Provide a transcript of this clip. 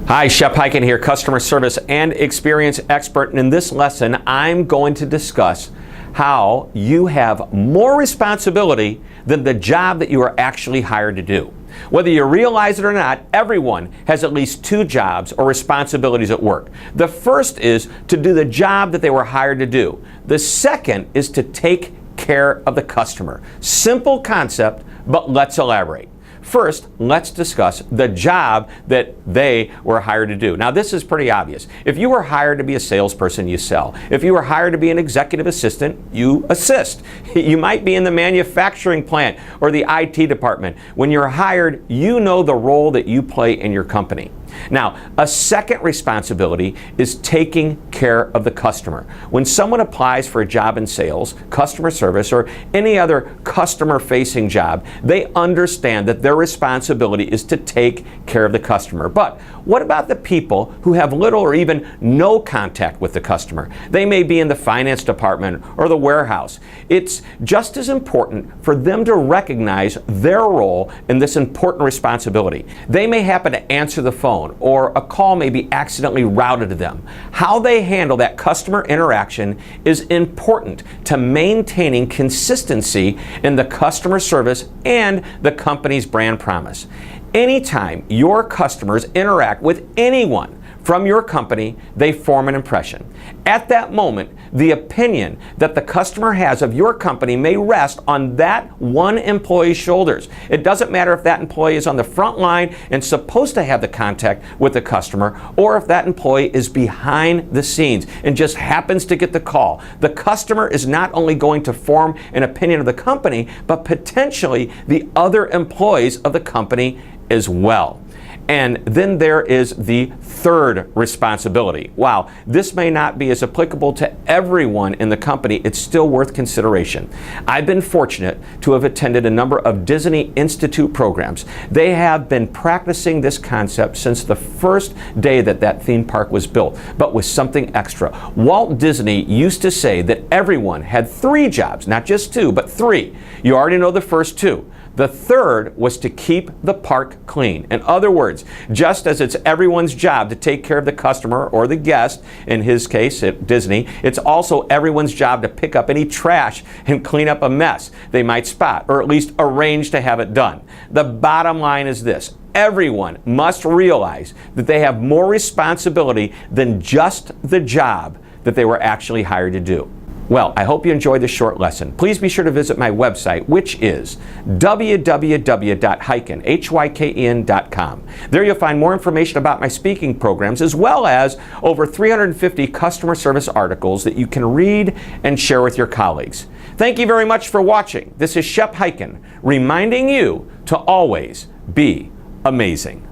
Hi, Shep Hyken here, customer service and experience expert. And in this lesson, I'm going to discuss how you have more responsibility than the job that you are actually hired to do. Whether you realize it or not, everyone has at least two jobs or responsibilities at work. The first is to do the job that they were hired to do. The second is to take care of the customer. Simple concept, but let's elaborate. First, let's discuss the job that they were hired to do. Now, this is pretty obvious. If you were hired to be a salesperson, you sell. If you were hired to be an executive assistant, you assist. You might be in the manufacturing plant or the IT department. When you're hired, you know the role that you play in your company. Now, a second responsibility is taking care of the customer. When someone applies for a job in sales, customer service, or any other customer-facing job, they understand that their responsibility is to take care of the customer. But what about the people who have little or even no contact with the customer? They may be in the finance department or the warehouse. It's just as important for them to recognize their role in this important responsibility. They may happen to answer the phone, or a call may be accidentally routed to them. How they handle that customer interaction is important to maintaining consistency in the customer service and the company's brand promise. Anytime your customers interact with anyone from your company, they form an impression. At that moment, the opinion that the customer has of your company may rest on that one employee's shoulders. It doesn't matter if that employee is on the front line and supposed to have the contact with the customer, or if that employee is behind the scenes and just happens to get the call. The customer is not only going to form an opinion of the company, but potentially the other employees of the company as well. And then there is the third responsibility. While this may not be as applicable to everyone in the company, it's still worth consideration. I've been fortunate to have attended a number of Disney Institute programs. They have been practicing this concept since the first day that theme park was built, but with something extra. Walt Disney used to say that everyone had three jobs, not just two, but three. You already know the first two. The third was to keep the park clean. In other words, just as it's everyone's job to take care of the customer or the guest, in his case at Disney, it's also everyone's job to pick up any trash and clean up a mess they might spot, or at least arrange to have it done. The bottom line is this: everyone must realize that they have more responsibility than just the job that they were actually hired to do. Well, I hope you enjoyed this short lesson. Please be sure to visit my website, which is www.hyken.com. There you'll find more information about my speaking programs, as well as over 350 customer service articles that you can read and share with your colleagues. Thank you very much for watching. This is Shep Hyken, reminding you to always be amazing.